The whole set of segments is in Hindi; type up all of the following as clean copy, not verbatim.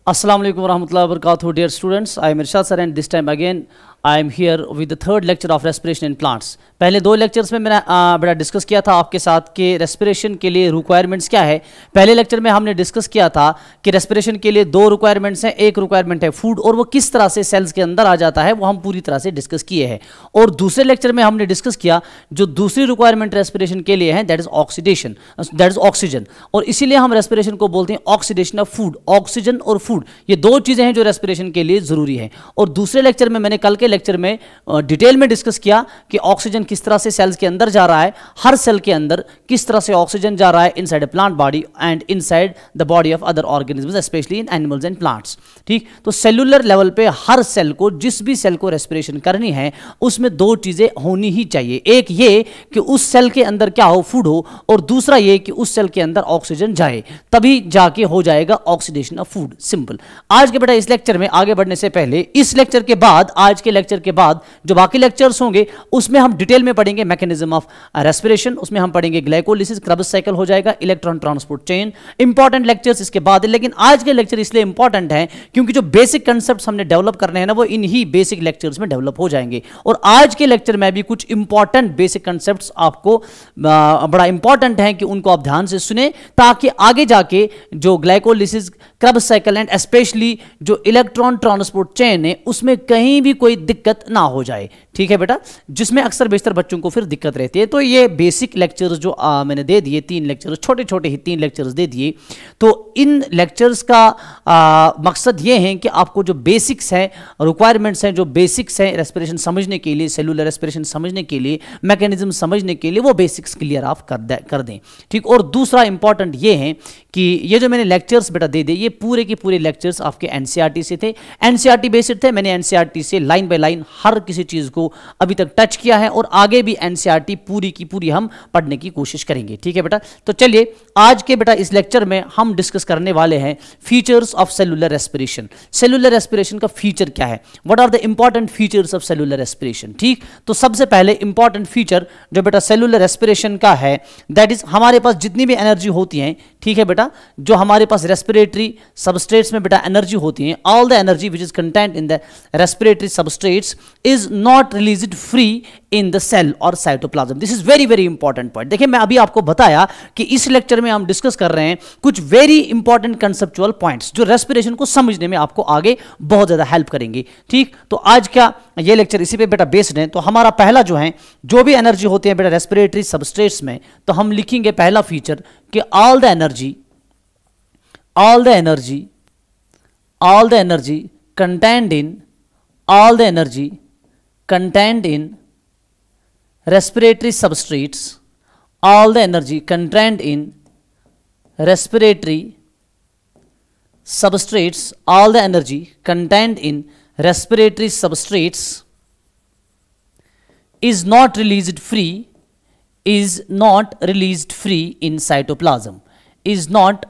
Assalamu alaikum warahmatullahi wabarakatuh, dear students. I am Irshad sir and this time again I am here with the third lecture of respiration in plants. पहले दो लेक्चर्स में मैंने बड़ा डिस्कस किया था आपके साथ कि रेस्पिरेशन के लिए रिक्वायरमेंट्स क्या है। पहले लेक्चर में हमने डिस्कस किया था कि रेस्पिरेशन के लिए दो रिक्वायरमेंट्स हैं, एक रिक्वायरमेंट है फूड और वो किस तरह से सेल्स के अंदर आ जाता है वो हम पूरी तरह से डिस्कस किए हैं। और दूसरे लेक्चर में हमने डिस्कस किया जो दूसरी रिक्वायरमेंट रेस्पिरेशन के लिए है, that is oxidation, that is oxygen. और इसीलिए हम रेस्पिरेशन को बोलते हैं ऑक्सीडेशन ऑफ फूड। ऑक्सीजन और फूड ये दो चीजें हैं जो रेस्पिरेशन के लिए जरूरी है। और दूसरे लेक्चर में मैंने कल के लेक्चर में डिटेल में डिस्कस किया कि ऑक्सीजन किस तरह से सेल्स के अंदर जा रहा है, हर सेल के अंदर किस तरह से ऑक्सीजन जा रहा है inside a plant body and inside the body of other organisms specially in animals and plants. ठीक, तो सेलुलर लेवल पे हर सेल को, जिस भी सेल को रेस्पिरेशन करनी है उसमें दो चीजें होनी ही चाहिए। एक ये कि उस सेल के अंदर क्या हो, फूड हो, और दूसरा ये कि उस सेल के अंदर ऑक्सीजन जाए, तभी जाके हो जाएगा ऑक्सीडेशन ऑफ फूड। सिंपल। आज के बेटा इस लेक्चर में आगे बढ़ने से पहले, इस लेक्चर के बाद, आज के लेक्चर के बाद जो बाकी लेक्चर्स होंगे उसमें हम डिटेल में पढ़ेंगे मैकेनिज्म ऑफ रेस्पिरेशन, उसमें हम पढ़ेंगे ग्लाइकोलिसिस, क्रेब्स साइकिल हो जाएगा, electron transport chain, important lectures इसके बाद। लेकिन आज के लेक्चर इसलिए इंपॉर्टेंट है क्योंकि जो बेसिक कंसेप्ट्स हमने डेवलप करने हैं ना वो इन्हीं बेसिक लेक्चर्स में डेवलप हो जाएंगे। और आज के लेक्चर में भी कुछ इंपॉर्टेंट बेसिक कंसेप्ट्स आपको बड़ा इंपॉर्टेंट है कि उनको आप ध्यान से सुने ताकि आगे जाके जो glycolysis, Krebs cycle and specially जो इलेक्ट्रॉन ट्रांसपोर्ट चेन है उसमें कहीं भी कोई दिक्कत ना हो जाए। ठीक है बेटा, जिसमें अक्सर बेशतर बच्चों को फिर दिक्कत रहती है। तो ये बेसिक लेक्चर्स जो मैंने दे दिए, 3 लेक्चर्स, छोटे छोटे ही 3 लेक्चर्स दे दिए। तो इन लेक्चर्स का मकसद ये है कि आपको जो बेसिक्स हैं, रिक्वायरमेंट्स हैं, जो बेसिक्स हैं रेस्पिरेशन समझने के लिए, सेलुलर रेस्पिरेशन समझने के लिए, मैकेनिज्म समझने के लिए, वो बेसिक्स क्लियर आप कर दें। ठीक, और दूसरा इंपॉर्टेंट ये है कि ये जो मैंने लेक्चर्स बेटा दे दिए ये पूरे के पूरे लेक्चर्स आपके एनसीईआरटी से थे, एनसीईआरटी बेस्ड थे। मैंने एनसीईआरटी से लाइन बाय लाइन हर किसी चीज को अभी तक टच किया है और आगे भी एनसीईआरटी पूरी की पूरी हम पढ़ने की कोशिश करेंगे। ठीक है बेटा, तो चलिए आज के बेटा इस लेक्चर में हम डिस्कस करने वाले हैं features of cellular respiration. Cellular respiration का फीचर क्या है, what are the important features of cellular respiration. ठीक, तो सबसे पहले इंपॉर्टेंट फीचर जो बेटा सेलुलर रेस्पिरेशन का है दैट इज हमारे पास जितनी भी एनर्जी होती है, ठीक है बेटा, जो हमारे पास रेस्पिरेटरी सबस्ट्रेट्स में बेटा एनर्जी होती है, all the energy which is content in the respiratory substrates is not released free in the cell और cytoplasm. This is very very important point. देखिए मैं अभी आपको बताया कि इस लेक्चर में हम डिस्कस कर रहे हैं कुछ वेरी इंपॉर्टेंट कंसेप्चुअल पॉइंट्स जो रेस्पिरेशन को समझने में आपको आगे बहुत ज्यादा हेल्प करेंगे। ठीक, तो आज का ये लेक्चर इसी पे बेटा बेस्ड है। तो हमारा पहला जो है, जो भी एनर्जी होती है बेटा रेस्पिरेटरी सबस्ट्रेट्स में, तो हम लिखेंगे पहला फीचर कि all the energy contained in respiratory substrates, all the energy contained in respiratory substrates, all the energy contained in respiratory substrates is not released free in cytoplasm, is not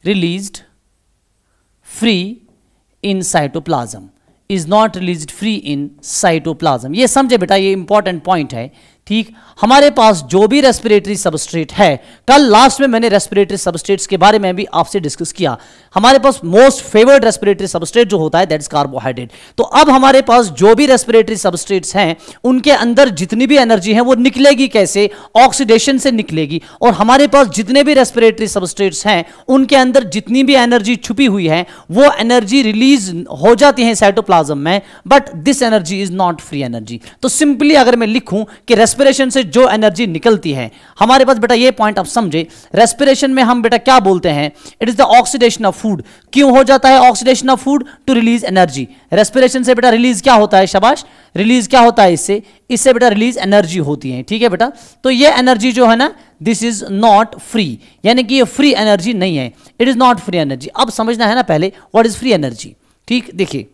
released free in cytoplasm, is not released free in cytoplasm। ये समझे बेटा, ये इंपॉर्टेंट पॉइंट है। ठीक, हमारे पास जो भी रेस्पिरेटरी सबस्ट्रेट है, कल लास्ट में मैंने रेस्पिरेटरी सबस्ट्रेट्स के बारे में भी आपसे डिस्कस किया। हमारे पास मोस्ट फेवर्ड रेस्पिरेटरी सबस्ट्रेट जो होता है दैट इज कार्बोहाइड्रेट। तो अब हमारे पास जो भी रेस्पिरेटरी सबस्ट्रेट्स हैं उनके अंदर जितनी भी एनर्जी है वो निकलेगी कैसे, ऑक्सीडेशन से निकलेगी। और हमारे पास जितने भी रेस्पिरेटरी सबस्ट्रेट्स हैं उनके अंदर जितनी भी एनर्जी छुपी हुई है वो एनर्जी रिलीज हो जाती है साइटोप्लाज्म में, but this energy is not free energy. तो सिंपली अगर मैं लिखूं कि रेस्पिरेशन से जो एनर्जी निकलती है, हमारे पास बेटा ये पॉइंट आप समझे, रेस्पिरेशन में हम बेटा क्या बोलते हैं, it is the oxidation of food. क्यों हो जाता है oxidation of food? To release energy. Respiration से बेटा रिलीज क्या होता है, शाबाश, रिलीज क्या होता है इससे बेटा रिलीज एनर्जी होती है। ठीक है बेटा, तो ये एनर्जी जो है ना दिस इज नॉट फ्री, यानी कि ये फ्री एनर्जी नहीं है, it is not free energy. अब समझना है ना पहले व्हाट इज फ्री एनर्जी। ठीक, देखिए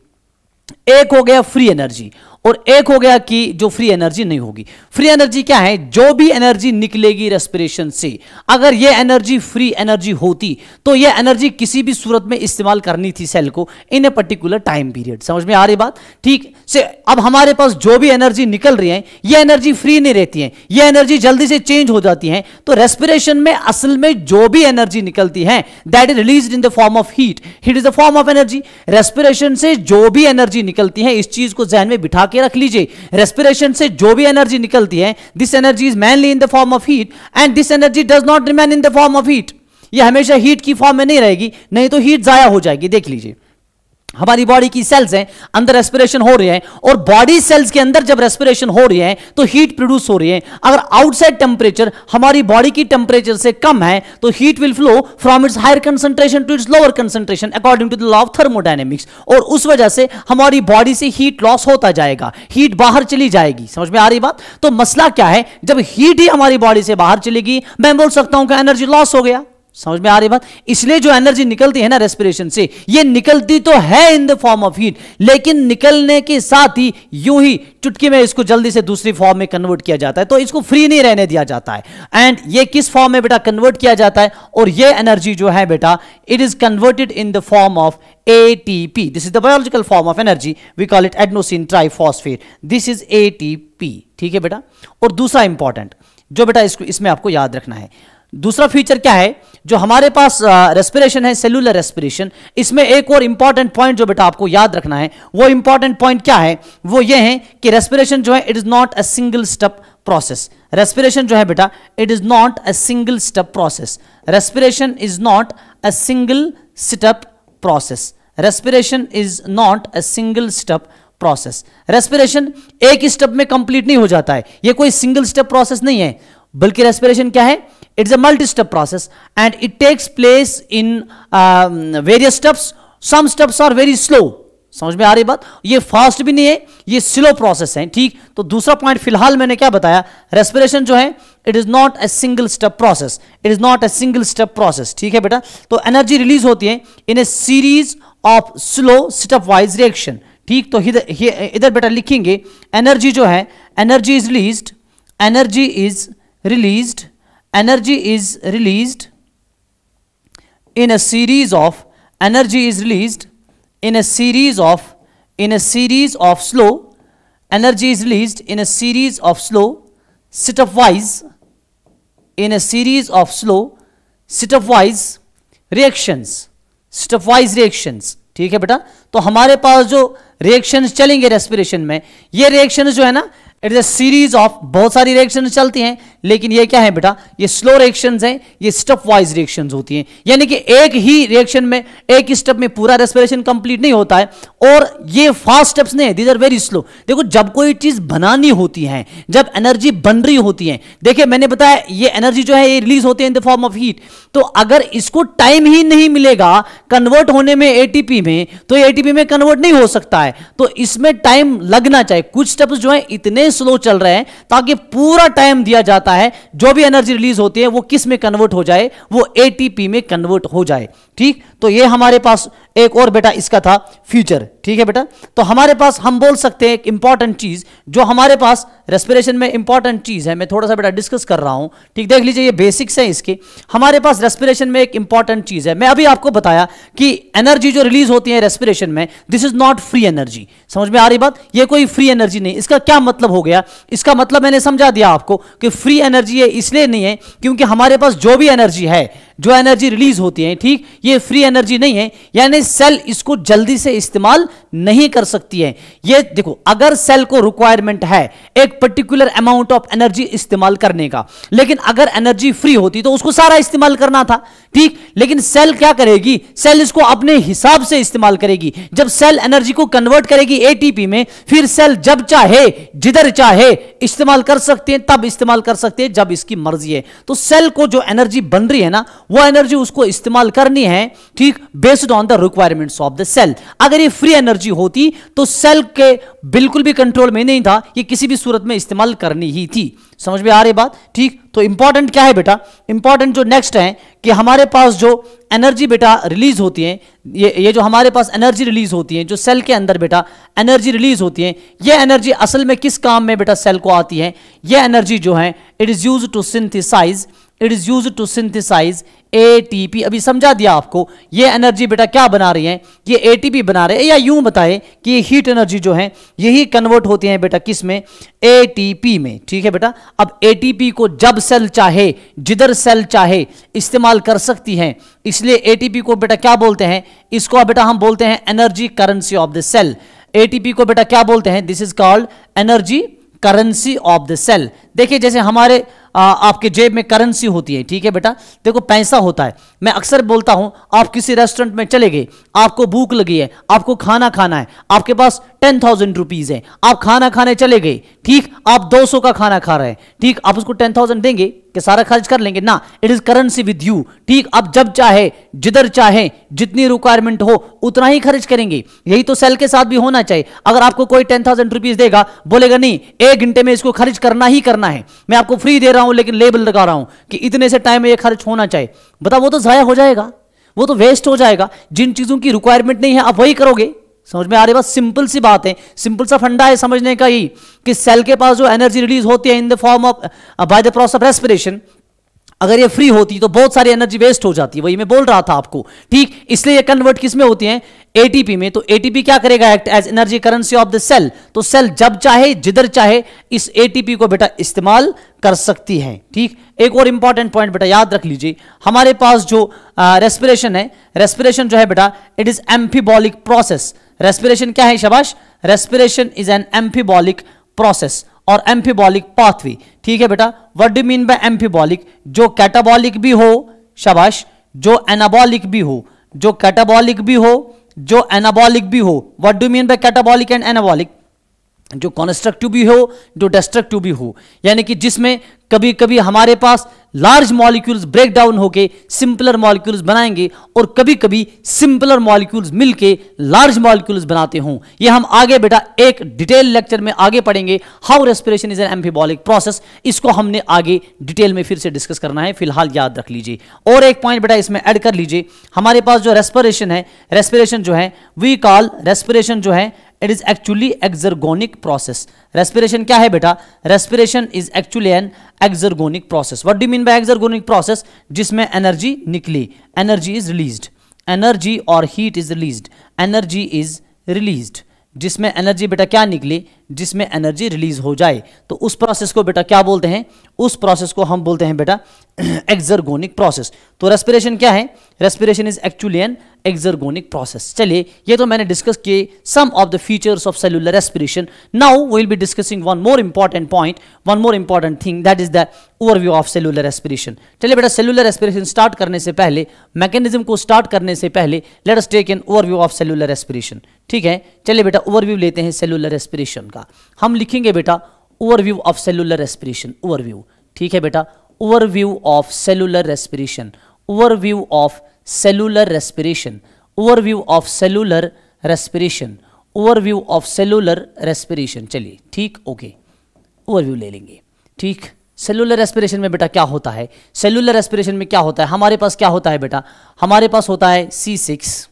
एक हो गया फ्री एनर्जी और एक हो गया कि जो फ्री एनर्जी नहीं होगी। फ्री एनर्जी क्या है? जो भी एनर्जी निकलेगी रेस्पिरेशन से, अगर ये एनर्जी फ्री एनर्जी होती तो ये एनर्जी किसी भी सूरत में इस्तेमाल करनी थी सेल को इन ए पर्टिकुलर टाइम पीरियड। समझ में आ रही बात? ठीक से अब हमारे पास जो भी एनर्जी निकल रही है ये एनर्जी फ्री नहीं रहती है, ये एनर्जी जल्दी से चेंज हो जाती है। तो रेस्पिरेशन में असल में जो भी एनर्जी निकलती है that is released in the form of heat. Heat is the form of energy. Respiration से जो भी एनर्जी निकलती है, इस चीज को ध्यान में बिठा के रख लीजिए, रेस्पिरेशन से जो भी एनर्जी निकलती है this energy is mainly in the form of heat and this energy does not remain in the form of heat. ये हमेशा हीट की फॉर्म में नहीं रहेगी, नहीं तो हीट जाया हो जाएगी। देख लीजिए हमारी बॉडी की सेल्स हैं, अंदर रेस्पिरेशन हो रही है और बॉडी सेल्स के अंदर जब रेस्पिरेशन हो रही है तो हीट प्रोड्यूस हो रही है। अगर आउटसाइड टेंपरेचर हमारी बॉडी की टेंपरेचर से कम है तो heat will flow from its higher concentration to its lower concentration according to the law of thermodynamics, और उस वजह से हमारी बॉडी से हीट लॉस होता जाएगा, हीट बाहर चली जाएगी। समझ में आ रही बात? तो मसला क्या है, जब हीट ही हमारी बॉडी से बाहर चलेगी मैं बोल सकता हूं कि एनर्जी लॉस हो गया। समझ में आ रही बात? इसलिए जो एनर्जी निकलती है ना रेस्पिरेशन से, ये निकलती तो है इन द फॉर्म ऑफ हीट, लेकिन निकलने के साथ ही यूं ही चुटकी में इसको जल्दी से दूसरी फॉर्म में कन्वर्ट किया जाता है, तो इसको फ्री नहीं रहने दिया जाता है। एंड ये किस फॉर्म में बेटा कन्वर्ट किया जाता है, और ये एनर्जी जो है बेटा it is converted in the form of ATP। This is the biological form of energy, we call it adenosine triphosphate, this is ATP। ठीक है बेटा। और दूसरा इंपॉर्टेंट जो बेटा इसको इसमें आपको याद रखना है, दूसरा फीचर क्या है, जो हमारे पास रेस्पिरेशन है सेलुलर रेस्पिरेशन, इसमें एक और इंपॉर्टेंट पॉइंट जो बेटा आपको याद रखना है, वो इंपॉर्टेंट पॉइंट क्या है, वो ये है कि रेस्पिरेशन जो है it is not a single step process. Respiration जो है बेटा it is not a single step process. Respiration is not a single step process. Respiration is not a single step process. Respiration एक स्टेप में कंप्लीट नहीं हो जाता है, ये कोई सिंगल स्टेप प्रोसेस नहीं है, बल्कि रेस्पिरेशन क्या है, it's a multi step process and it takes place in various steps. Some steps are very slow. समझ में आ रही बात? ये फास्ट भी नहीं है, ये स्लो प्रोसेस है। ठीक, तो दूसरा पॉइंट फिलहाल मैंने क्या बताया, रेस्पिरेशन जो है it is not a single step process, it is not a single step process. ठीक है बेटा। तो एनर्जी रिलीज होती है in a series of slow stepwise reaction. ठीक, तो इधर बेटा लिखेंगे एनर्जी जो है, energy is released, energy is released, energy is released in a series of, energy is released in a series of slow, energy is released in a series of slow stepwise, in a series of slow stepwise reactions, stepwise reactions। ठीक है बेटा। तो हमारे पास जो रिएक्शंस चलेंगे रेस्पिरेशन में, ये रिएक्शंस जो है ना it is a series of, बहुत सारी रिएक्शंस चलती हैं, लेकिन ये क्या है बेटा, ये स्लो रिएक्शंस हैं, ये स्टेप वाइज रिएक्शंस होती हैं, यानी कि एक ही रिएक्शन में एक स्टेप में पूरा रेस्पिरेशन कंप्लीट नहीं होता है, और ये फास्ट स्टेप्स नहीं है, दीज आर वेरी स्लो। देखो जब कोई चीज बनानी होती है, जब एनर्जी बन रही होती है, देखिए मैंने बताया ये एनर्जी जो है ये रिलीज होती है इन द फॉर्म ऑफ हीट, तो अगर इसको टाइम ही नहीं मिलेगा कन्वर्ट होने में एटीपी में, तो एटीपी में कन्वर्ट नहीं हो सकता है, तो इसमें टाइम लगना चाहिए। कुछ स्टेप्स जो है इतने स्लो चल रहे हैं ताकि पूरा टाइम दिया जाता है जो भी एनर्जी रिलीज होती है वो किस में कन्वर्ट हो जाए, वो एटीपी में कन्वर्ट हो जाए। ठीक, तो ये हमारे पास एक और बेटा इसका था फ्यूचर। ठीक है बेटा। तो हमारे पास हम बोल सकते हैं एक इंपॉर्टेंट चीज जो हमारे पास रेस्पिरेशन में इंपॉर्टेंट चीज है, मैं थोड़ा सा बेटा डिस्कस कर रहा हूं। ठीक, देख लीजिए ये बेसिक्स है इसके। हमारे पास रेस्पिरेशन में एक इंपॉर्टेंट चीज है, मैं अभी आपको बताया कि एनर्जी जो रिलीज होती है रेस्पिरेशन में this is not free energy. समझ में आ रही बात? ये कोई फ्री एनर्जी नहीं। इसका क्या मतलब हो गया, इसका मतलब मैंने समझा दिया आपको कि फ्री एनर्जी है इसलिए नहीं है क्योंकि हमारे पास जो भी एनर्जी है, जो एनर्जी रिलीज होती है, ठीक, ये फ्री एनर्जी नहीं है, यानी सेल इसको जल्दी से इस्तेमाल नहीं कर सकती है। ये देखो अगर सेल को रिक्वायरमेंट है एक पर्टिकुलर अमाउंट ऑफ एनर्जी इस्तेमाल करने का, लेकिन अगर एनर्जी फ्री होती तो उसको सारा इस्तेमाल करना था। ठीक, लेकिन सेल क्या करेगी, सेल इसको अपने हिसाब से इस्तेमाल करेगी। जब सेल एनर्जी को कन्वर्ट करेगी एटीपी में, फिर सेल जब चाहे जिधर चाहे इस्तेमाल कर सकते हैं, तब इस्तेमाल कर सकते हैं जब इसकी मर्जी है। तो सेल को जो एनर्जी बन रही है ना वो एनर्जी उसको इस्तेमाल करनी है, ठीक, based on the requirements of the cell. अगर ये फ्री एनर्जी होती तो सेल के बिल्कुल भी कंट्रोल में नहीं था, ये किसी भी सूरत में इस्तेमाल करनी ही थी। समझ में आ रही बात, ठीक। तो इंपॉर्टेंट क्या है बेटा, इंपॉर्टेंट जो नेक्स्ट है कि हमारे पास जो एनर्जी बेटा रिलीज होती है, ये जो हमारे पास एनर्जी रिलीज होती है, जो सेल के अंदर बेटा एनर्जी रिलीज होती है, ये एनर्जी असल में किस काम में बेटा सेल को आती है? ये एनर्जी जो है it is used to synthesize, it is used to synthesize ATP. अभी समझा दिया आपको, ये एनर्जी बेटा क्या बना रही है? ये एटीपी बना रहे हैं, या यूं बताए कि ये हीट एनर्जी जो है यही कन्वर्ट होती है बेटा किस में? एटीपी में, ठीक है बेटा। अब एटीपी को जब सेल चाहे, जिधर सेल चाहे इस्तेमाल कर सकती है, इसलिए एटीपी को बेटा क्या बोलते हैं? इसको बेटा हम बोलते हैं energy currency of the cell. ATP को बेटा क्या बोलते हैं? This is called energy currency of the cell. देखिए जैसे हमारे आपके जेब में करेंसी होती है, ठीक है बेटा, देखो पैसा होता है। मैं अक्सर बोलता हूं, आप किसी रेस्टोरेंट में चले गए, आपको भूख लगी है, आपको खाना खाना है, आपके पास 10,000 रुपीज है, आप खाना खाने चले गए, ठीक, आप 200 का खाना खा रहे हैं, ठीक, आप उसको 10,000 देंगे कि सारा खर्च कर लेंगे ना? It is currency with you, ठीक। आप जब चाहे, जिधर चाहे, जितनी रिक्वायरमेंट हो उतना ही खर्च करेंगे। यही तो सेल के साथ भी होना चाहिए। अगर आपको कोई 10,000 रुपीज देगा, बोलेगा नहीं 1 घंटे में इसको खर्च करना ही करना है, मैं आपको फ्री दे रहा हूं लेकिन लेबल लगा रहा हूं कि इतने से टाइम में ये खर्च होना चाहिए, बता वो तो जाया हो जाएगा, वो तो वेस्ट हो जाएगा। जिन चीजों की रिक्वायरमेंट नहीं है आप वही करोगे। समझ में आ रही बात? सिंपल सी बात है, सिंपल सा फंडा है समझने का ही कि सेल के पास जो एनर्जी रिलीज होती है इन the form of by the process of respiration, अगर ये फ्री होती तो बहुत सारी एनर्जी वेस्ट हो जाती है। वही मैं बोल रहा था आपको, ठीक। इसलिए ये कन्वर्ट किस में होती है? एटीपी में। तो एटीपी क्या करेगा? Act as energy currency of the cell. तो सेल जब चाहे, जिधर चाहे इस एटीपी को बेटा इस्तेमाल कर सकती है, ठीक। एक और इंपॉर्टेंट पॉइंट बेटा याद रख लीजिए, हमारे पास जो रेस्पिरेशन है, रेस्पिरेशन जो है बेटा it is amphibolic process. Respiration क्या है? शाबाश, respiration is an amphibolic process और एम्फीबॉलिक पाथवे, ठीक है बेटा। What do mean bye amphibolic? जो कैटाबॉलिक भी हो, शाबाश, जो एनाबॉलिक भी हो, जो कैटाबॉलिक भी हो, जो एनाबॉलिक भी हो। What do mean bye catabolic and anabolic? जो कंस्ट्रक्टिव भी हो, जो डिस्ट्रक्टिव भी हो, यानी कि जिसमें कभी कभी हमारे पास लार्ज मॉलिक्यूल्स ब्रेक डाउन होके सिंपलर मॉलिक्यूल्स बनाएंगे और कभी कभी सिंपलर मॉलिक्यूल्स मिलके लार्ज मॉलिक्यूल्स बनाते हों। ये हम आगे बेटा एक डिटेल लेक्चर में आगे पढ़ेंगे, how respiration is an amphibolic process. इसको हमने आगे डिटेल में फिर से डिस्कस करना है, फिलहाल याद रख लीजिए। और एक पॉइंट बेटा इसमें ऐड कर लीजिए, हमारे पास जो रेस्पिरेशन है, रेस्पिरेशन जो है वी कॉल रेस्पिरेशन जो है it is actually exergonic process. Respiration क्या है बेटा? Respiration is actually an exergonic process. What do mean by exergonic process? जिसमें एनर्जी निकली, एनर्जी इज रिलीज्ड, एनर्जी और heat is released, energy is released, जिसमें एनर्जी बेटा क्या निकली? जिसमें एनर्जी रिलीज हो जाए, तो उस प्रोसेस को बेटा क्या बोलते हैं? उस प्रोसेस को हम बोलते हैं बेटा एक्सर्गोनिक प्रोसेस। तो रेस्पिरेशन क्या है? Respiration is actually an exergonic process. चलिए ये तो मैंने डिस्कस किए some of the features of cellular respiration. Now we will be discussing one more important point, one more important thing, that is the overview of cellular respiration. चलिए बेटा सेलुलर रेस्पिरेशन स्टार्ट करने से पहले, मैकेनिज्म को स्टार्ट करने से पहले let us take an overview of cellular respiration, ठीक है। चलिए बेटा ओवरव्यू लेते हैं सेलुलर रेस्पिरेशन का। हम लिखेंगे बेटा overview of cellular respiration, overview, ठीक है बेटा। Overview of cellular respiration, overview of cellular respiration, overview of cellular respiration, overview of cellular respiration. चलिए ठीक, ओके, ओवरव्यू ले लेंगे, ठीक। सेलुलर रेस्पिरेशन में बेटा क्या होता है? सेलुलर रेस्पिरेशन में क्या होता है? हमारे पास क्या होता है बेटा? हमारे पास होता है C6।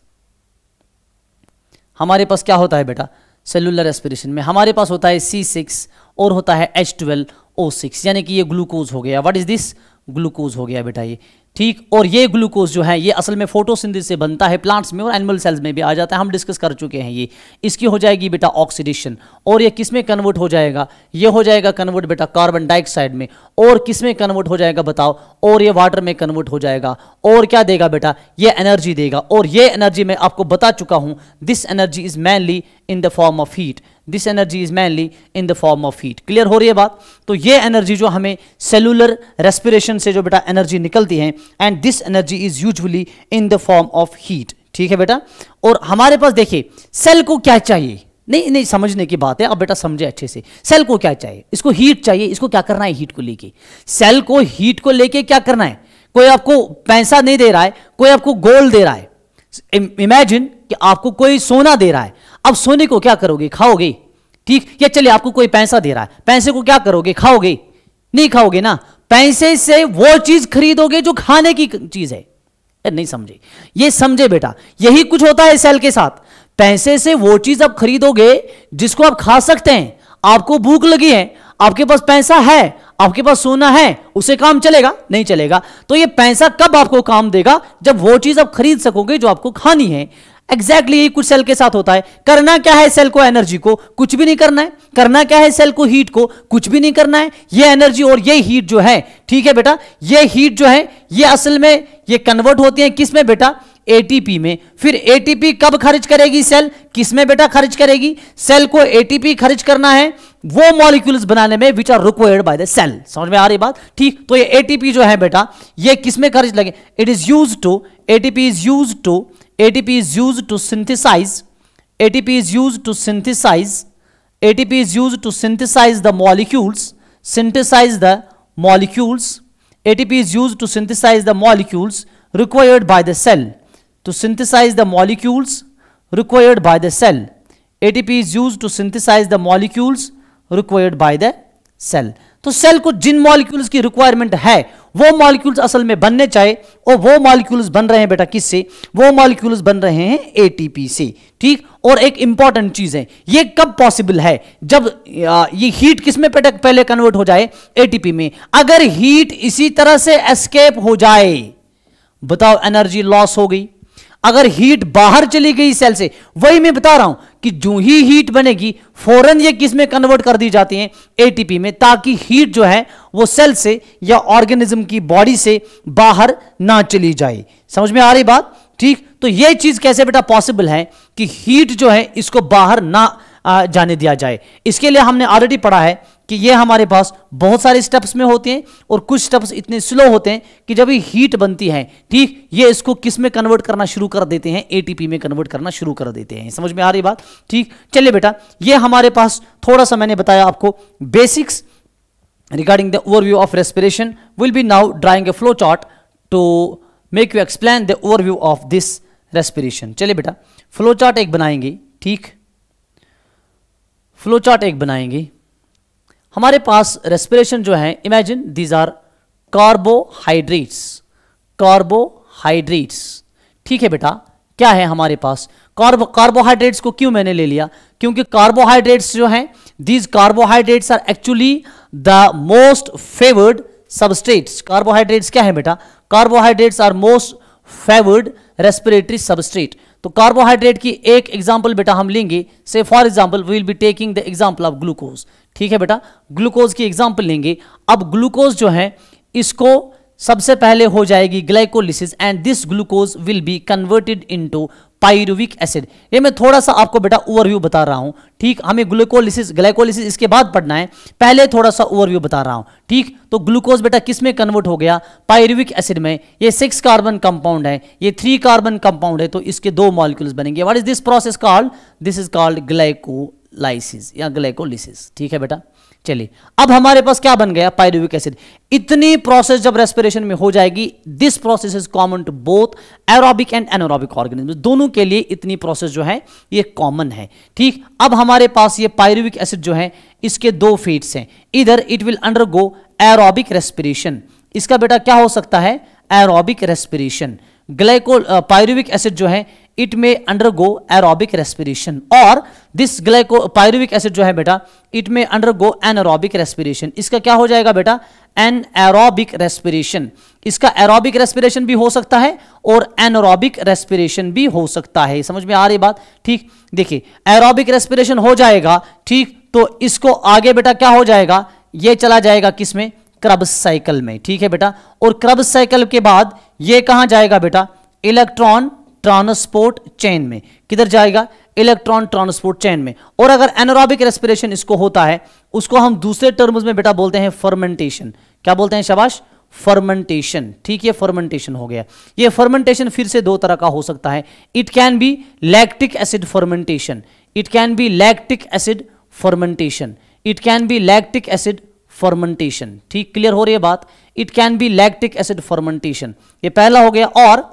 हमारे पास क्या होता है बेटा? सेलुलर रेस्पिरेशन में हमारे पास होता है C6 और होता है H12O6, यानी कि ये ग्लूकोज हो गया। What is this? ग्लूकोज हो गया बेटा ये, ठीक। और ये ग्लूकोज जो है ये असल में फोटोसिंथेसिस से बनता है, प्लांट्स में और एनिमल सेल्स में भी आ जाता है, हम डिस्कस कर चुके हैं ये। इसकी हो जाएगी बेटा ऑक्सीडेशन, और ये किस में कन्वर्ट हो जाएगा? ये हो जाएगा कन्वर्ट बेटा कार्बन डाइऑक्साइड में, और किस में कन्वर्ट हो जाएगा बताओ? और ये वाटर में कन्वर्ट हो जाएगा, और क्या देगा बेटा? ये एनर्जी देगा, और ये एनर्जी मैं आपको बता चुका हूं, this energy is mainly in the form of heat, this energy is mainly in the form of heat. Clear हो रही है बात? तो ये एनर्जी जो हमें सेलुलर रेस्पिरेशन से जो बेटा एनर्जी निकलती है, and this energy is usually in the form of heat, ठीक है बेटा। और हमारे पास देखिए सेल को क्या चाहिए? नहीं समझने की बात है, अब बेटा समझे अच्छे से। सेल को क्या चाहिए? इसको हीट चाहिए। इसको क्या करना है? हीट को लेके, सेल को हीट को लेके क्या करना है? कोई आपको पैसा नहीं दे रहा है, कोई आपको गोल्ड दे रहा है। इमेजिन कि आपको कोई सोना दे रहा है। अब सोने को क्या करोगे? खाओगे, ठीक? या चलिए आपको कोई पैसा दे रहा है, पैसे को क्या करोगे? खाओगे? नहीं खाओगे ना। पैसे से वो चीज खरीदोगे जो खाने की चीज है। नहीं समझे? ये समझे बेटा, यही कुछ होता है सेल के साथ। पैसे से वो चीज आप खरीदोगे जिसको आप खा सकते हैं। आपको भूख लगी है, आपके पास पैसा है, आपके पास सोना है, उसे काम चलेगा? नहीं चलेगा। तो ये पैसा कब आपको काम देगा? जब वो चीज आप खरीद सकोगे जो आपको खानी है। एग्जैक्टली यही कुछ सेल के साथ होता है। करना क्या है सेल को? एनर्जी को कुछ भी नहीं करना है। करना क्या है सेल को? हीट को कुछ भी नहीं करना है। ये एनर्जी और ये हीट जो है, ठीक है बेटा, ये हीट जो है ये असल में ये कन्वर्ट होती है किस में बेटा? एटीपी में। फिर एटीपी कब खर्च करेगी सेल? किस में बेटा खर्च करेगी? सेल को एटीपी खर्च करना है वो मॉलिक्यूल्स बनाने में which are required by the cell. समझ में आ रही बात? ठीक। तो ये एटीपी जो है बेटा ये किस में खर्च लगे? It is used to, ATP is used to, ATP is used to synthesize, ATP is used to synthesize, ATP is used to synthesize the molecules, synthesize the molecules, ATP is used to synthesize the molecules required by the cell, to synthesize the molecules required by the cell, ATP is used to synthesize the molecules required by the cell। तो सेल को जिन मॉलिक्यूल्स की रिक्वायरमेंट है वो मॉलिक्यूल्स असल में बनने चाहिए, और वो मॉलिक्यूल्स बन रहे हैं बेटा किससे? वो मॉलिक्यूल्स बन रहे हैं एटीपी से, ठीक। और एक इंपॉर्टेंट चीज है, ये कब पॉसिबल है? जब ये हीट किस में पहले कन्वर्ट हो जाए? एटीपी में। अगर हीट इसी तरह से एस्केप हो जाए, बताओ एनर्जी लॉस हो गई। अगर हीट बाहर चली गई सेल से, वही मैं बता रहा हूं कि जो ही हीट बनेगी फौरन ये किस में कन्वर्ट कर दी जाती है? एटीपी में, ताकि हीट जो है वो सेल से या ऑर्गेनिज्म की बॉडी से बाहर ना चली जाए। समझ में आ रही बात? ठीक। तो ये चीज कैसे बेटा पॉसिबल है कि हीट जो है इसको बाहर ना जाने दिया जाए? इसके लिए हमने ऑलरेडी पढ़ा है कि ये हमारे पास बहुत सारे स्टेप्स में होते हैं, और कुछ स्टेप्स इतने स्लो होते हैं कि जब ये हीट बनती है, ठीक, ये इसको किस में कन्वर्ट करना शुरू कर देते हैं? एटीपी में कन्वर्ट करना शुरू कर देते हैं। समझ में आ रही बात? ठीक। चलिए बेटा, ये हमारे पास थोड़ा सा मैंने बताया आपको basics regarding the overview of respiration. Will be now drawing a flow chart to make you explain the overview of this respiration. चलिए बेटा, फ्लो चार्ट एक बनाएंगे, ठीक, फ्लो चार्ट एक बनाएंगे। हमारे पास रेस्पिरेशन जो है, imagine these are carbohydrates, carbohydrates, ठीक है बेटा। क्या है हमारे पास? कार्बोहाइड्रेट्स को क्यों मैंने ले लिया? क्योंकि कार्बोहाइड्रेट्स जो हैं, these carbohydrates are actually the most favoured substrates. Carbohydrates क्या है बेटा? Carbohydrates are most favoured respiratory substrate. तो कार्बोहाइड्रेट की एक एग्जांपल बेटा हम लेंगे, say for example we will be taking the example of glucose, ठीक है बेटा। ग्लूकोज की एग्जांपल लेंगे। अब ग्लूकोज जो है इसको सबसे पहले हो जाएगी glycolysis, and this glucose will be converted into pyruvic acid. ये मैं थोड़ा सा आपको बेटा ओवरव्यू बता रहा हूं, ठीक। हमें ग्लूकोलिसिस ग्लाइकोलिसिस इसके बाद पढ़ना है, पहले थोड़ा सा ओवरव्यू बता रहा हूं, ठीक। तो ग्लूकोज बेटा किस में कन्वर्ट हो गया? पायरुविक एसिड में। ये 6 कार्बन कंपाउंड है, ये 3 कार्बन कंपाउंड है, तो इसके 2 मॉलिक्यूल्स बनेंगे। What is this process called? This is called glycolysis या ग्लाइकोलिसिस, ठीक है बेटा। चलिए, अब हमारे पास क्या बन गया? Pyruvic acid. इतनी प्रोसेस जब रेस्पिरेशन में हो जाएगी, this process is common to both aerobic and anaerobic organism. दोनों के लिए इतनी प्रोसेस जो है ये कॉमन है, ठीक। अब हमारे पास ये पायरुविक एसिड जो है इसके 2 फेट्स हैं। इधर it will undergo aerobic respiration. इसका बेटा क्या हो सकता है? Aerobic respiration. पायरुविक एसिड जो है इट में अंडरगो एरोबिक रेस्पिरेशन, और दिस पायरुविक एसिड जो है बेटा इट में अंडरगो एनारोबिक रेस्पिरेशन। इसका क्या हो जाएगा बेटा? Anaerobic respiration. इसका एरोबिक रेस्पिरेशन भी हो सकता है और एनारोबिक रेस्पिरेशन भी हो सकता है। समझ में आ रही बात? ठीक। देखिए, एरोबिक रेस्पिरेशन हो जाएगा, ठीक, तो इसको आगे बेटा क्या हो जाएगा? ये चला जाएगा किसमें? क्रब्स साइकिल में, ठीक है बेटा। और क्रब्स साइकिल के बाद ये कहां जाएगा बेटा? इलेक्ट्रॉन ट्रांसपोर्ट चेन में। किधर जाएगा? इलेक्ट्रॉन ट्रांसपोर्ट चेन में। और अगर एनारोबिक रेस्पिरेशन इसको होता है, उसको हम दूसरे टर्म्स में बेटा बोलते हैं फर्मेंटेशन। क्या बोलते हैं? शाबाश, फर्मेंटेशन, ठीक। ये फर्मेंटेशन हो गया। ये फर्मेंटेशन फिर से 2 तरह का हो सकता है। It can be lactic acid fermentation, it can be lactic acid fermentation, it can be lactic acid fermentation. ठीक, क्लियर हो रही है बात? It can be lactic acid fermentation, ये पहला हो गया। और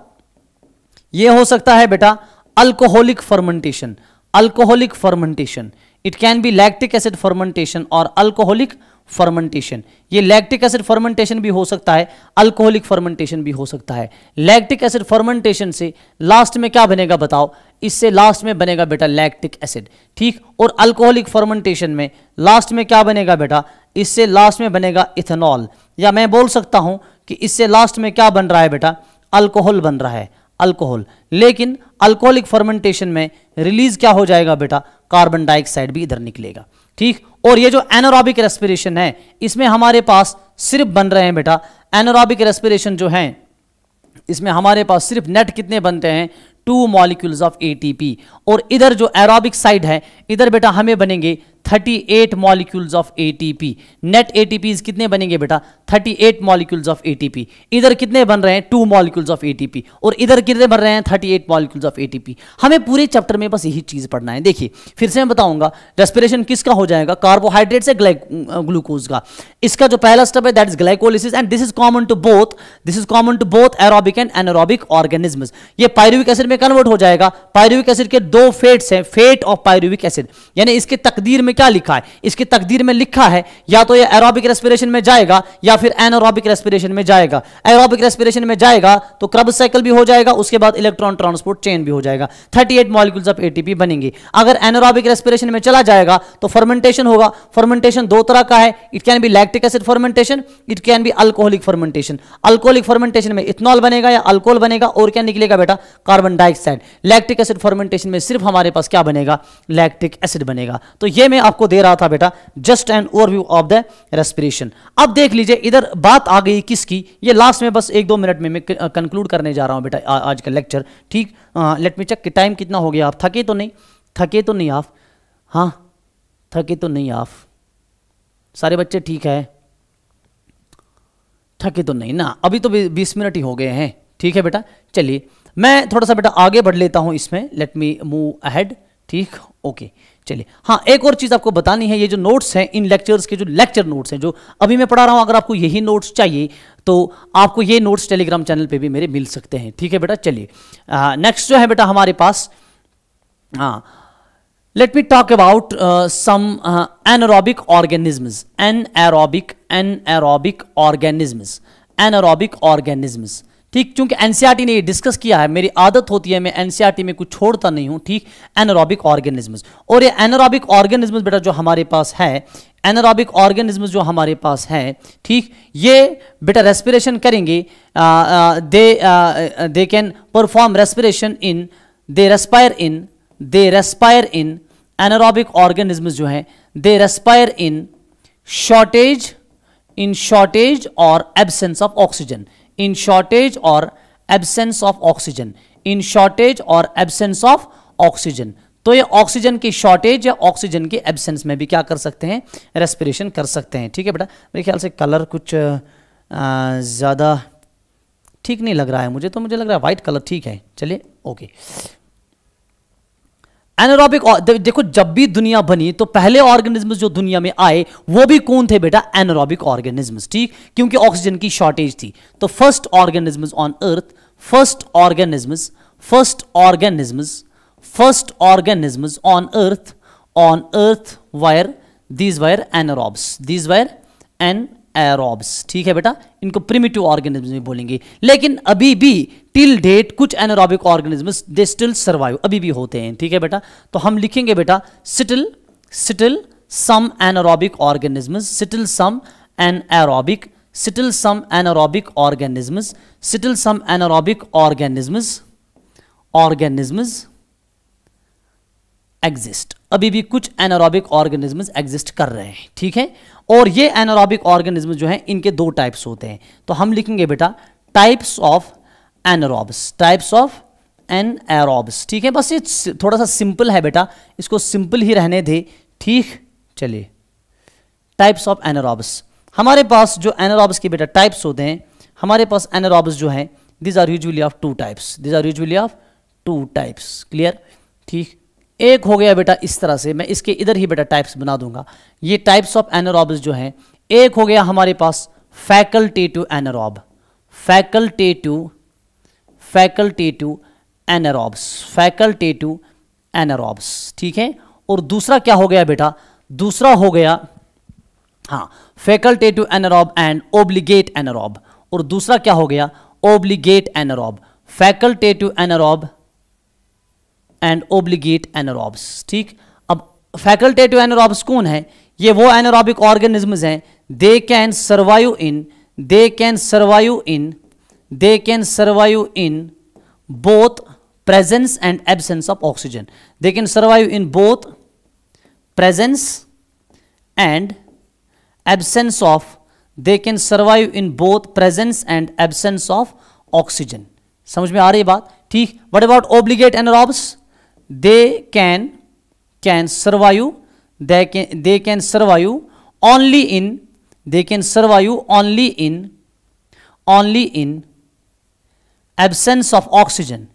ये हो सकता है बेटा alcoholic fermentation, alcoholic fermentation. It can be lactic acid fermentation और अल्कोहलिक फर्मेंटेशन। ये लैक्टिक एसिड फर्मेंटेशन भी हो सकता है, अल्कोहलिक फर्मेंटेशन भी हो सकता है। लैक्टिक एसिड फर्मेंटेशन से लास्ट में क्या बनेगा बताओ? इससे लास्ट में बनेगा बेटा लैक्टिक एसिड। ठीक, और अल्कोहलिक फर्मेंटेशन में लास्ट में क्या बनेगा बेटा? इससे लास्ट में बनेगा इथेनॉल, या मैं बोल सकता हूं कि इससे लास्ट में क्या बन रहा है बेटा? अल्कोहल बन रहा है, अल्कोहल। लेकिन अल्कोहलिक फर्मेंटेशन में रिलीज क्या हो जाएगा बेटा? कार्बन डाइऑक्साइड भी इधर निकलेगा। ठीक, और ये जो एनारोबिक रेस्पिरेशन है इसमें हमारे पास सिर्फ बन रहे हैं बेटा, एनारोबिक रेस्पिरेशन जो है इसमें हमारे पास सिर्फ नेट कितने बनते हैं? 2 मॉलिक्यूल्स ऑफ एटीपी। और इधर जो एरोबिक साइड है इधर बेटा हमें बनेंगे 38 molecules of ATP. Net ATPs कितने बनेंगे बेटा? 38 मॉलिक्यूल्स ऑफ एटीपी। इधर कितने बन रहे हैं? 2 मॉलिक्यूल्स ऑफ एटीपी। और इधर कितने बन रहे हैं? 38 मॉलिक्यूल्स ऑफ एटीपी। हमें पूरे चैप्टर में बस यही चीज पढ़ना है। देखिए फिर से मैं बताऊंगा, रेस्पिरेशन किसका हो जाएगा? कार्बोहाइड्रेट से ग्लूकोज का। इसका जो पहला स्टेप है that is glycolysis, and this is common to both, this is common to both aerobic and anaerobic organisms. ये पायरुविक एसिड में कन्वर्ट हो जाएगा। पायरुविक एसिड के 2 फेट्स हैं, फेट ऑफ पायरुविक एसिड, यानी इसके तकदीर में क्या लिखा है? इसकी तकदीर में लिखा है या तो ये एरोबिक रेस्पिरेशन में जाएगा या फिर एनारोबिक रेस्पिरेशन में जाएगा। एरोबिक रेस्पिरेशन में जाएगा तो क्रब्स साइकिल भी हो जाएगा, उसके बाद इलेक्ट्रॉन ट्रांसपोर्ट चेन भी हो जाएगा, 38 मॉलिक्यूल्स ऑफ एटीपी बनेंगे। अगर एनारोबिक रेस्पिरेशन में चला जाएगा तो फर्मेंटेशन होगा। फर्मेंटेशन 2 तरह का है, it can be lactic acid fermentation, it can be alcoholic fermentation. Alcoholic fermentation में इथेनॉल बनेगा या अल्कोहल बनेगा, और क्या निकलेगा बेटा? Carbon dioxide. Lactic acid fermentation में सिर्फ हमारे पास क्या बनेगा? लैक्टिक एसिड बनेगा। तो ये मैं आपको दे रहा था बेटा just an overview of the respiration. अब देख लीजिए इधर बात आ गई किसकी, ये लास्ट में बस 1-2 मिनट में मैं कंक्लूड करने जा रहा हूं बेटा आज का लेक्चर। ठीक, लेट मी चेक कि टाइम कितना हो गया। आप थके तो नहीं? थके तो नहीं आप? हाँ, थके तो नहीं आप? सारे बच्चे ठीक है? थके तो नहीं ना? अभी तो 20 मिनट ही हो गए हैं। ठीक है बेटा, चलिए मैं थोड़ा सा बेटा आगे बढ़ लेता हूं इसमें, लेट मी मूव अहेड। ठीक, ओके, चलिए। हाँ, एक और चीज आपको बतानी है, ये जो नोट्स हैं इन लेक्चर्स के, जो लेक्चर नोट्स हैं जो अभी मैं पढ़ा रहा हूं, अगर आपको यही नोट्स चाहिए तो आपको ये नोट्स टेलीग्राम चैनल पे भी मेरे मिल सकते हैं। ठीक है बेटा, चलिए नेक्स्ट जो है बेटा हमारे पास, हाँ, let me talk about some anaerobic organisms. Anaerobic organisms, anaerobic organisms. ठीक, क्योंकि एनसीईआरटी ने ये डिस्कस किया है, मेरी आदत होती है मैं एनसीईआरटी में कुछ छोड़ता नहीं हूं। ठीक, एनारोबिक ऑर्गेनिज्म्स। और ये एनारोबिक ऑर्गेनिज्म्स बेटा जो हमारे पास है, एनारोबिक ऑर्गेनिज्म्स जो हमारे पास है, ठीक, ये बेटा रेस्पिरेशन करेंगे, they can perform respiration in, they respire in anaerobic organisms जो है दे रेस्पायर इन शॉर्टेज और absence of oxygen, in shortage or absence of oxygen, in shortage or absence of oxygen। तो ये ऑक्सीजन की शॉर्टेज या ऑक्सीजन की एब्सेंस में भी क्या कर सकते हैं? रेस्पिरेशन कर सकते हैं। ठीक है बेटा, मेरे ख्याल से कलर कुछ ज़्यादा ठीक नहीं लग रहा है मुझे, तो मुझे लग रहा है वाइट कलर ठीक है। चलिए, ओके। एनारोबिक, देखो जब भी दुनिया बनी तो पहले ऑर्गेनिज्म्स जो दुनिया में आए वो भी कौन थे बेटा? Anaerobic organisms. ठीक, क्योंकि ऑक्सीजन की शॉर्टेज थी। तो first organisms on earth, first organisms on earth wire, these wire anaerobes, these wire anaerobes. ठीक है बेटा, इनको प्रिमिटिव ऑर्गेनिज्म भी बोलेंगे। लेकिन अभी भी टिल डेट कुछ anaerobic organisms they still survive, अभी भी होते हैं। ठीक है बेटा, तो हम लिखेंगे बेटा still some anaerobic organisms, still some anaerobic organisms exist. अभी भी कुछ एनारोबिक ऑर्गेनिज्म्स एग्जिस्ट कर रहे हैं। ठीक है, और ये एनारोबिक ऑर्गेनिज्म जो हैं इनके 2 टाइप्स होते हैं। तो हम लिखेंगे बेटा टाइप्स ऑफ एनारोब्स। ठीक है, बस ये थोड़ा सा सिंपल है बेटा, इसको सिंपल ही रहने दे। ठीक, चलिए, टाइप्स ऑफ एनारोब्स। हमारे पास जो एनारोब्स के बेटा टाइप्स होते हैं, हमारे पास एनारोब्स जो हैं this are usually of 2 types. Clear? ठीक, एक हो गया बेटा इस तरह से, मैं इसके इधर ही बेटा टाइप्स बना दूंगा। ये टाइप्स ऑफ एनारोब्स जो हैं एक हो गया हमारे पास फैकल्टेटिव एनारोब, फैकल्टेटिव एनारोब्स, ठीक है। और दूसरा क्या हो गया बेटा, दूसरा हो गया हाँ facultative anaerobe and obligate anaerobe, और दूसरा क्या हो गया, obligate anaerobe, facultative anaerobe and obligate anaerobes, ठीक। अब फैकल्टेटिव एनारोब्स कौन है, ये वो एनारोबिक ऑर्गेनिज्म्स हैं, they can survive in both presence and absence of oxygen. They can survive in both presence and absence of oxygen. समझ में आ रही बात, ठीक। What about obligate anaerobes? They can survive only in absence of oxygen,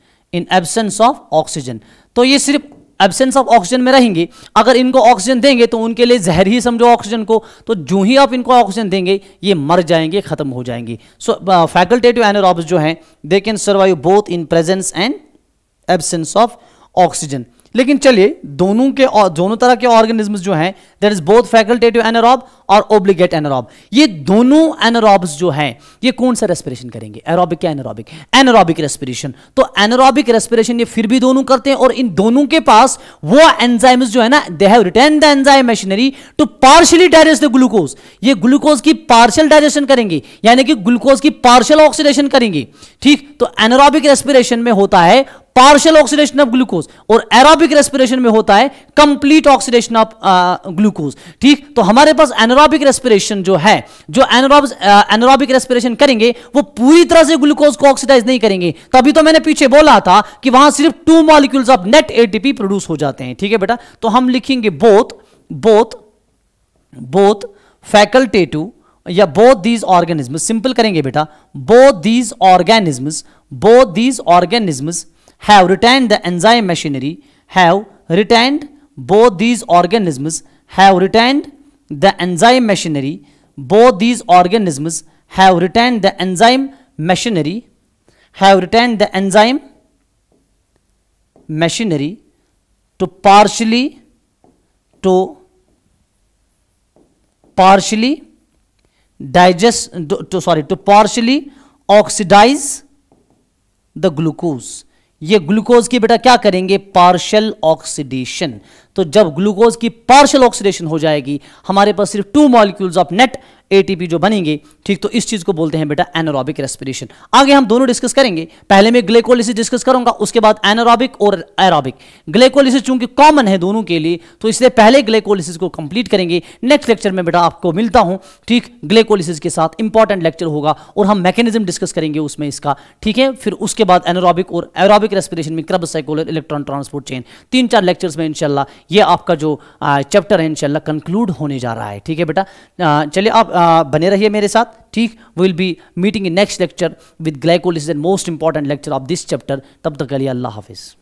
तो ये सिर्फ एब्सेंस ऑफ ऑक्सीजन में रहेंगे। अगर इनको ऑक्सीजन देंगे तो उनके लिए जहर ही समझो ऑक्सीजन को, तो जो ही आप इनको ऑक्सीजन देंगे ये मर जाएंगे, खत्म हो जाएंगे। सो फैकल्टेटिव एनारोब्स जो हैं they can survive both in presence and absence of oxygen. लेकिन चलिए दोनों तरह के ऑर्गेनिज्म्स जो हैं that is both facultative anaerobe और ओब्लिगेट एनारोब, ये दोनों एनारोब्स जो हैं ये कौन सा रेस्पिरेशन करेंगे, एरोबिक या एनारोबिक, एनारोबिक रेस्पिरेशन। तो एनारोबिक रेस्पिरेशन ये फिर भी दोनों करते हैं, और इन दोनों के पास वो एंजाइम्स जो है ना, they have retained the enzyme machinery to partially digest the glucose, ये ग्लूकोज की पार्शियल डाइजेशन करेंगे, यानी कि ग्लूकोज की पार्शियल ऑक्सीडेशन करेंगे, ठीक। तो एनारोबिक रेस्पिरेशन में होता है पार्शियल ऑक्सीडेशन ऑफ ग्लूकोज, और एरोबिक रेस्पिरेशन में होता है कंप्लीट ऑक्सीडेशन ऑफ ग्लूकोज, ठीक। तो हमारे पास एनारोबिक रेस्पिरेशन जो है, जो एनारोबिक रेस्पिरेशन करेंगे वो पूरी तरह से ग्लूकोज को ऑक्सीडाइज नहीं करेंगे। तभी तो मैंने पीछे बोला था कि वहां सिर्फ 2 molecules of net ATP produce हो जाते हैं, ठीक है बेटा। तो हम लिखेंगे बोथ फैकल्टेटिव या बोथ दीज ऑर्गेनिज्म्स, सिंपल करेंगे बेटा, both these organisms have retained the enzyme machinery, both these organisms have retained the enzyme machinery to partially oxidize the glucose। ये ग्लूकोज की बेटा क्या करेंगे, पार्शियल ऑक्सीडेशन। तो जब ग्लूकोज की पार्शियल ऑक्सीडेशन हो जाएगी हमारे पास सिर्फ 2 मॉलिक्यूल्स ऑफ नेट एटीपी जो बनेंगे, ठीक। तो इस चीज को बोलते हैं बेटा एनारोबिक रेस्पिरेशन। आगे हम दोनों डिस्कस करेंगे, पहले मैं ग्लाइकोलिसिस डिस्कस करूंगा, उसके बाद एनारोबिक और एरोबिक। ग्लाइकोलिसिस चूंकि कॉमन है दोनों के लिए तो इसलिए पहले ग्लाइकोलिसिस को कंप्लीट करेंगे। नेक्स्ट लेक्चर में बेटा आपको मिलता हूं, ठीक। ग्लाइकोलिसिस के साथ इंपॉर्टेंट लेक्चर होगा और हम मैकेनिज्म डिस्कस करेंगे उसमें इसका, ठीक है। फिर उसके बाद एनारोबिक और एरोबिक रेस्पिरेशन में Krebs cycle, electron transport chain, 3-4 lectures में इंशाल्लाह ये आपका जो चैप्टर है इंशाल्लाह कंक्लूड होने जा रहा है, ठीक है बेटा। चलिए आप बने रहिए मेरे साथ, ठीक। Will be meeting in next lecture with glycolysis and most important lecture of this chapter. तब तक के लिए अल्लाह हाफिज।